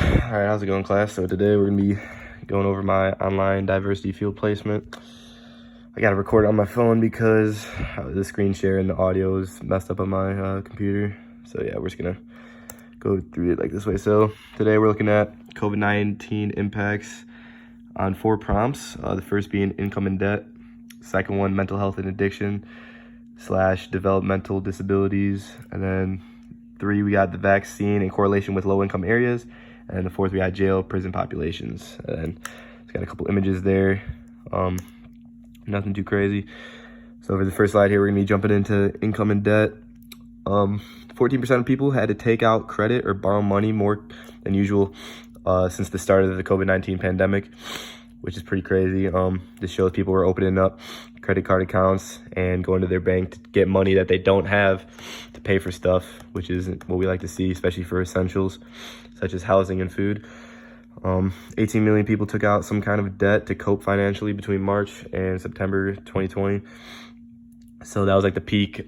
All right, how's it going, class? So today we're gonna be going over my online diversity field placement. I gotta record it on my phone because the screen share and the audio is messed up on my computer. So yeah, we're just gonna go through it like this way. So today we're looking at COVID-19 impacts on 4 prompts. The first being income and debt. Second one, mental health and addiction / developmental disabilities. And then 3, we got the vaccine in correlation with low-income areas. And the 4th, we got jail, prison populations. And then it's got a couple images there. Nothing too crazy. So for the first slide here, we're gonna be jumping into income and debt. 14% of people had to take out credit or borrow money more than usual since the start of the COVID-19 pandemic, which is pretty crazy. This shows people were opening up credit card accounts and going to their bank to get money that they don't have to pay for stuff, which isn't what we like to see, especially for essentials such as housing and food. 18 million people took out some kind of debt to cope financially between March and September 2020. So that was like the peak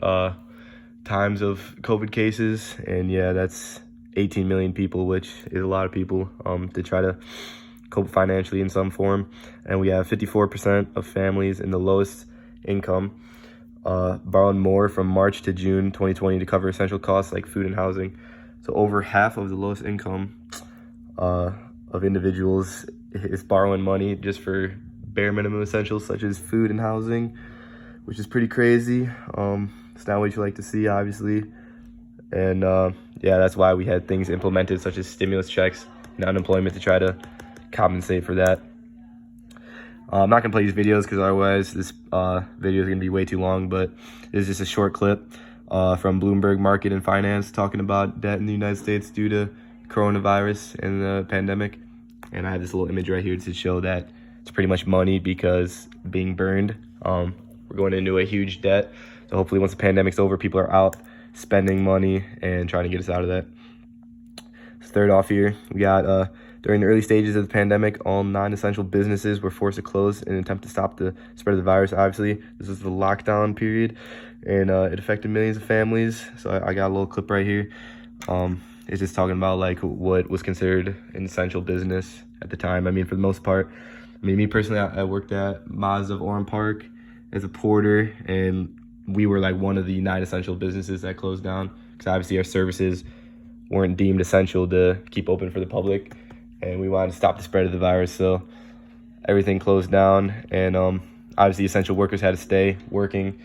times of COVID cases. And yeah, that's 18 million people, which is a lot of people to try to cope financially in some form. And we have 54% of families in the lowest income borrowed more from March to June 2020 to cover essential costs like food and housing. So over half of the lowest income of individuals is borrowing money just for bare minimum essentials such as food and housing, which is pretty crazy. It's not what you like to see, obviously. And yeah, that's why we had things implemented such as stimulus checks and unemployment to try to compensate for that. I'm not gonna play these videos because otherwise this video is gonna be way too long, but this is just a short clip from Bloomberg Market and Finance talking about debt in the United States due to coronavirus and the pandemic. And I have this little image right here to show that it's pretty much money because being burned. We're going into a huge debt. So hopefully once the pandemic's over, people are out spending money and trying to get us out of that. So third off here, we got during the early stages of the pandemic, all non-essential businesses were forced to close in an attempt to stop the spread of the virus. Obviously, this was the lockdown period, and it affected millions of families. So I got a little clip right here. It's just talking about like what was considered an essential business at the time. I mean, for the most part, me personally, I worked at Mazda of Orem Park as a porter, and we were like one of the non-essential businesses that closed down because obviously our services weren't deemed essential to keep open for the public, and we wanted to stop the spread of the virus. So everything closed down, and obviously essential workers had to stay working,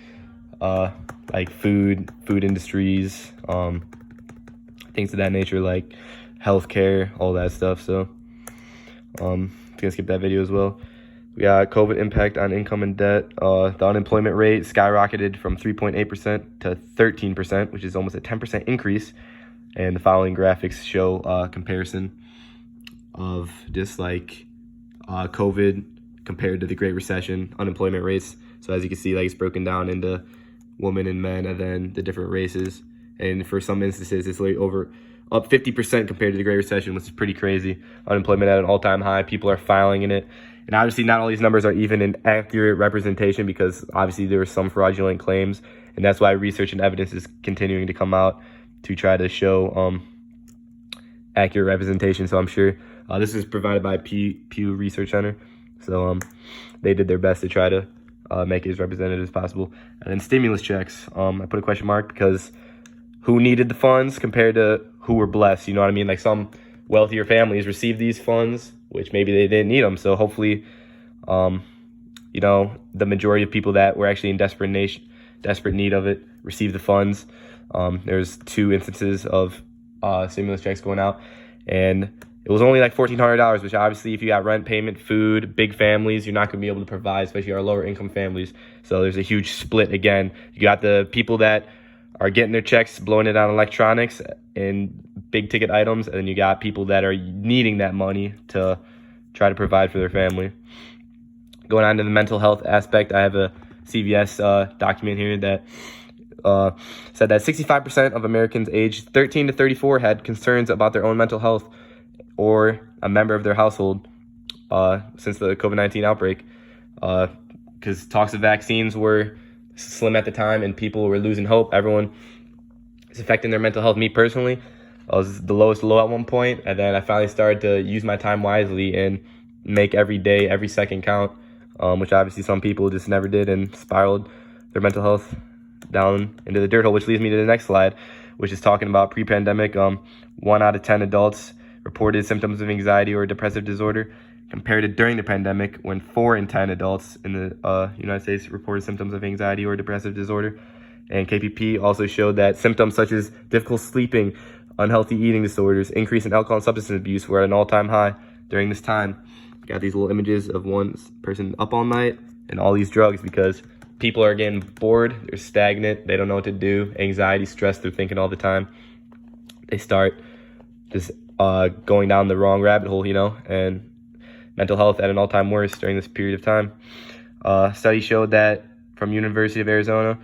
like food industries, things of that nature, like healthcare, all that stuff. So I'm gonna skip that video as well. We got COVID impact on income and debt. The unemployment rate skyrocketed from 3.8% to 13%, which is almost a 10% increase. And the following graphics show comparison of just like COVID compared to the Great Recession unemployment rates. So as you can see, like it's broken down into women and men, and then the different races. And for some instances, it's like up 50% compared to the Great Recession, which is pretty crazy. Unemployment at an all-time high. People are filing in it. And obviously not all these numbers are even an accurate representation because obviously there were some fraudulent claims. And that's why research and evidence is continuing to come out to try to show accurate representation. So I'm sure this is provided by Pew Research Center. So they did their best to try to make it as representative as possible. And then stimulus checks. I put a question mark because who needed the funds compared to who were blessed? You know what I mean? Like some wealthier families received these funds, which maybe they didn't need them. So hopefully, you know, the majority of people that were actually in desperate need of it received the funds. There's 2 instances of stimulus checks going out, and it was only like $1,400, which obviously if you got rent payment, food, big families, you're not going to be able to provide, especially our lower income families. So there's a huge split again. You got the people that are getting their checks, blowing it on electronics and big ticket items, and then you got people that are needing that money to try to provide for their family. Going on to the mental health aspect, I have a CVS document here that said that 65% of Americans aged 13 to 34 had concerns about their own mental health or a member of their household since the COVID-19 outbreak, because talks of vaccines were slim at the time and people were losing hope. Everyone is affecting their mental health. Me personally, I was the lowest low at one point, and then I finally started to use my time wisely and make every day, every second count, which obviously some people just never did and spiraled their mental health down into the dirt hole, which leads me to the next slide, which is talking about pre-pandemic. 1 out of 10 adults reported symptoms of anxiety or depressive disorder, compared to during the pandemic when 4 in 10 adults in the United States reported symptoms of anxiety or depressive disorder. And KPP also showed that symptoms such as difficult sleeping, unhealthy eating disorders, increase in alcohol and substance abuse were at an all-time high during this time. Got these little images of one person up all night and all these drugs because people are getting bored, they're stagnant, they don't know what to do, anxiety, stress, they're thinking all the time. They start just going down the wrong rabbit hole, and mental health at an all-time worst during this period of time. Study showed that from University of Arizona,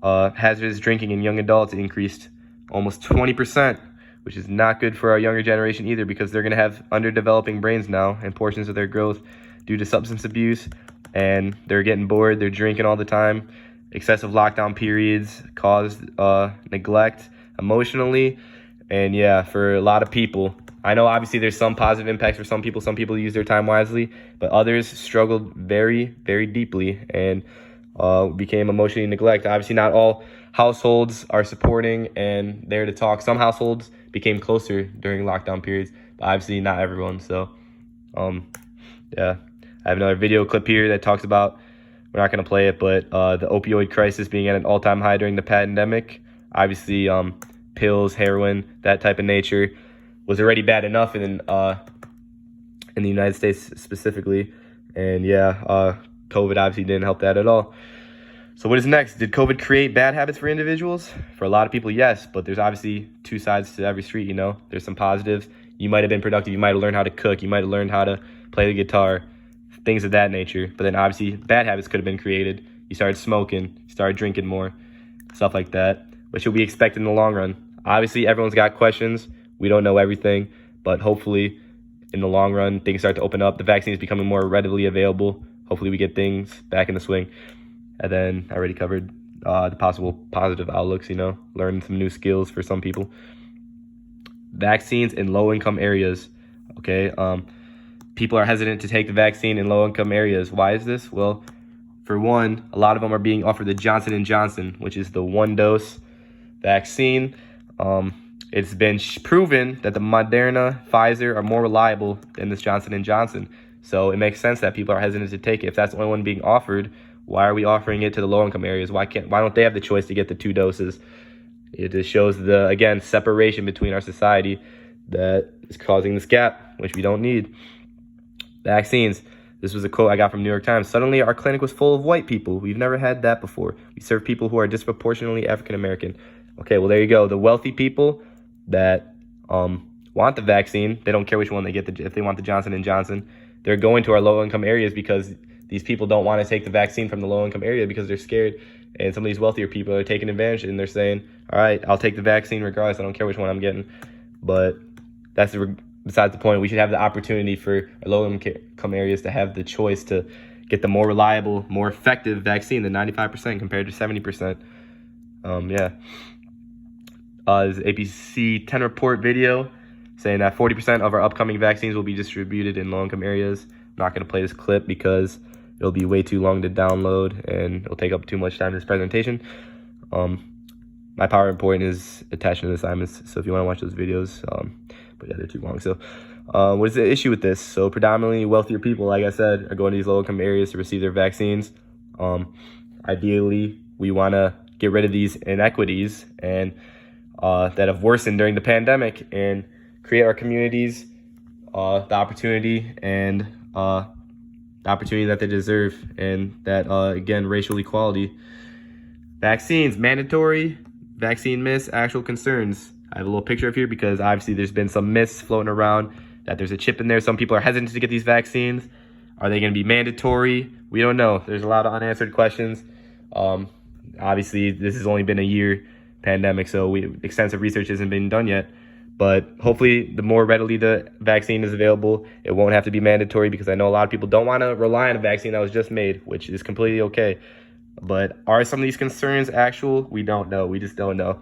hazardous drinking in young adults increased almost 20%, which is not good for our younger generation either, because they're going to have underdeveloping brains now and portions of their growth due to substance abuse, and they're getting bored, they're drinking all the time. Excessive lockdown periods caused neglect emotionally, and yeah, for a lot of people. I know obviously there's some positive impacts for some people. Some people use their time wisely, but others struggled very, very deeply and became emotionally neglected. Obviously not all households are supporting and there to talk. Some households became closer during lockdown periods, but obviously not everyone. So yeah, I have another video clip here that talks about, we're not going to play it, but the opioid crisis being at an all-time high during the pandemic. Obviously pills, heroin, that type of nature was already bad enough in the United States specifically. And yeah, COVID obviously didn't help that at all. So what is next? Did COVID create bad habits for individuals? For a lot of people, yes, but there's obviously two sides to every street, There's some positives. You might have been productive. You might have learned how to cook. You might have learned how to play the guitar, things of that nature. But then obviously bad habits could have been created. You started smoking, you started drinking more, stuff like that, which we expect in the long run. Obviously, everyone's got questions. We don't know everything, but hopefully in the long run, things start to open up. The vaccine is becoming more readily available. Hopefully we get things back in the swing. And then I already covered the possible positive outlooks, learning some new skills for some people. Vaccines in low-income areas, okay? People are hesitant to take the vaccine in low-income areas. Why is this? Well, for one, a lot of them are being offered the Johnson & Johnson, which is the one-dose vaccine. It's been proven that the Moderna, Pfizer are more reliable than this Johnson & Johnson. So it makes sense that people are hesitant to take it. If that's the only one being offered, why are we offering it to the low-income areas? Why don't they have the choice to get the 2 doses? It just shows again, separation between our society that is causing this gap, which we don't need. Vaccines. This was a quote I got from New York Times. Suddenly, our clinic was full of white people. We've never had that before. We serve people who are disproportionately African-American. Okay, well, there you go. The wealthy people that want the vaccine, they don't care which one they get. If they want the Johnson & Johnson, they're going to our low-income areas because these people don't want to take the vaccine from the low-income area because they're scared. And some of these wealthier people are taking advantage, and they're saying, all right, I'll take the vaccine regardless. I don't care which one I'm getting. But that's besides the point. We should have the opportunity for low-income areas to have the choice to get the more reliable, more effective vaccine than 95% compared to 70%. Yeah. This APC 10 report video saying that 40% of our upcoming vaccines will be distributed in low-income areas. I'm not going to play this clip because it'll be way too long to download and it'll take up too much time in this presentation. My PowerPoint is attached to the assignments, so if you want to watch those videos, but yeah, they're too long. So what is the issue with this? So predominantly wealthier people, like I said, are going to these low-income areas to receive their vaccines. Ideally, we want to get rid of these inequities and that have worsened during the pandemic and create our communities the opportunity and the opportunity that they deserve, and that, again, racial equality. Vaccines, mandatory, vaccine myths, actual concerns. I have a little picture of here because obviously there's been some myths floating around that there's a chip in there. Some people are hesitant to get these vaccines. Are they going to be mandatory? We don't know. There's a lot of unanswered questions. Obviously, this has only been a year pandemic, so extensive research hasn't been done yet. But hopefully, the more readily the vaccine is available, it won't have to be mandatory, because I know a lot of people don't want to rely on a vaccine that was just made, which is completely okay. But are some of these concerns actual? We don't know. We just don't know.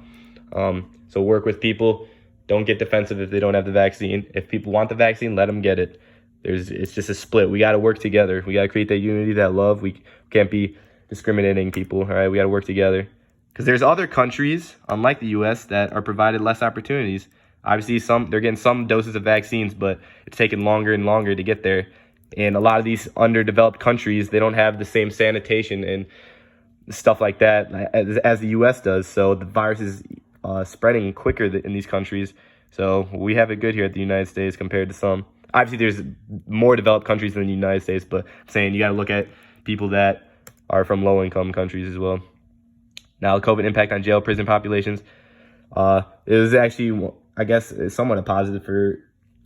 So work with people Don't get defensive if they don't have the vaccine. If people want the vaccine, let them get it. It's just a split. We got to work together. We got to create that unity, that love. We can't be discriminating people, all right? We got to work together. Because there's other countries, unlike the U.S., that are provided less opportunities. Obviously, they're getting some doses of vaccines, but it's taking longer and longer to get there. And a lot of these underdeveloped countries, they don't have the same sanitation and stuff like that as the U.S. does. So the virus is spreading quicker in these countries. So we have it good here at the United States compared to some. Obviously, there's more developed countries than the United States, but I'm saying you got to look at people that are from low-income countries as well. Now, COVID impact on jail prison populations. It was actually, I guess, somewhat a positive for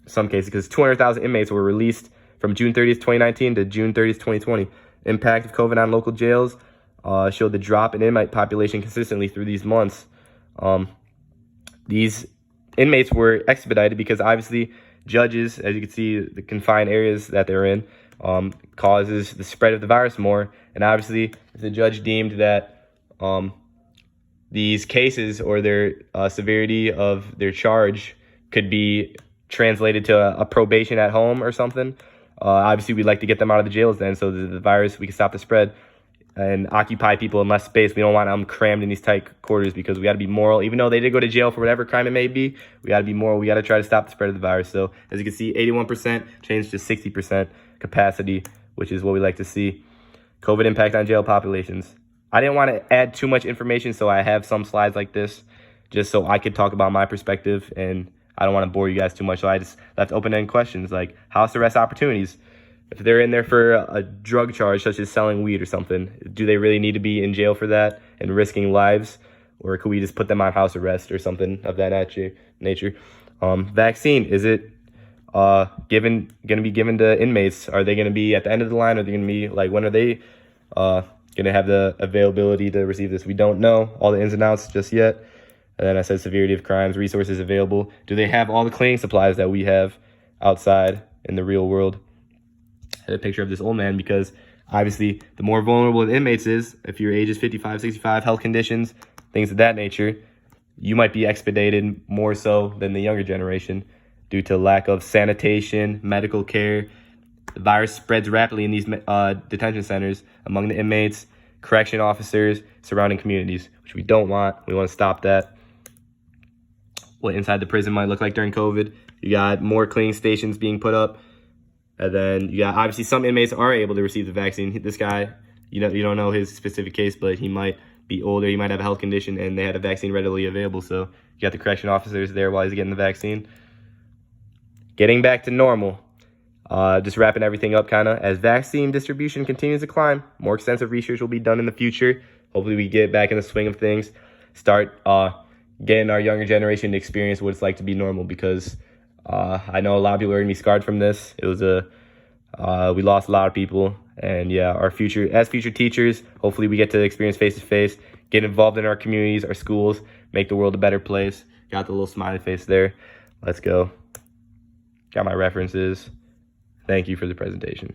some cases because 200,000 inmates were released from June 30th, 2019 to June 30th, 2020. Impact of COVID on local jails showed the drop in inmate population consistently through these months. These inmates were expedited because obviously judges, as you can see, the confined areas that they're in, causes the spread of the virus more. And obviously, if the judge deemed that these cases or their severity of their charge could be translated to a probation at home or something, obviously we'd like to get them out of the jails then, so the virus, we can stop the spread and occupy people in less space. We don't want them crammed in these tight quarters because we got to be moral. Even though they did go to jail for whatever crime it may be, we got to be moral. We got to try to stop the spread of the virus. So as you can see, 81% changed to 60% capacity, which is what we like to see. COVID impact on jail populations. I didn't want to add too much information, so I have some slides like this just so I could talk about my perspective, and I don't want to bore you guys too much. So I just left open-ended questions like house arrest opportunities. If they're in there for a drug charge, such as selling weed or something, do they really need to be in jail for that and risking lives? Or could we just put them on house arrest or something of that nature? Vaccine, is it going to be given to inmates? Are they going to be at the end of the line? Or are they going to be like, when are they going to have the availability to receive this? We don't know all the ins and outs just yet. And then I said severity of crimes, resources available. Do they have all the cleaning supplies that we have outside in the real world? I had a picture of this old man because obviously the more vulnerable the inmates is, if your age is 55, 65, health conditions, things of that nature, you might be expedited more so than the younger generation due to lack of sanitation, medical care. The virus spreads rapidly in these detention centers among the inmates, correction officers, surrounding communities, which we don't want. We want to stop that. What inside the prison might look like during COVID. You got more cleaning stations being put up. And then you got, obviously, some inmates are able to receive the vaccine. This guy, you don't know his specific case, but he might be older. He might have a health condition, and they had a vaccine readily available. So you got the correction officers there while he's getting the vaccine. Getting back to normal. Just wrapping everything up kind of. As vaccine distribution continues to climb, more extensive research will be done in the future. Hopefully we get back in the swing of things. Start getting our younger generation to experience what it's like to be normal, because I know a lot of people are going to be scarred from this. It was we lost a lot of people. And yeah, as future teachers, hopefully we get to experience face-to-face, get involved in our communities, our schools, make the world a better place. Got the little smiley face there. Let's go. Got my references. Thank you for the presentation.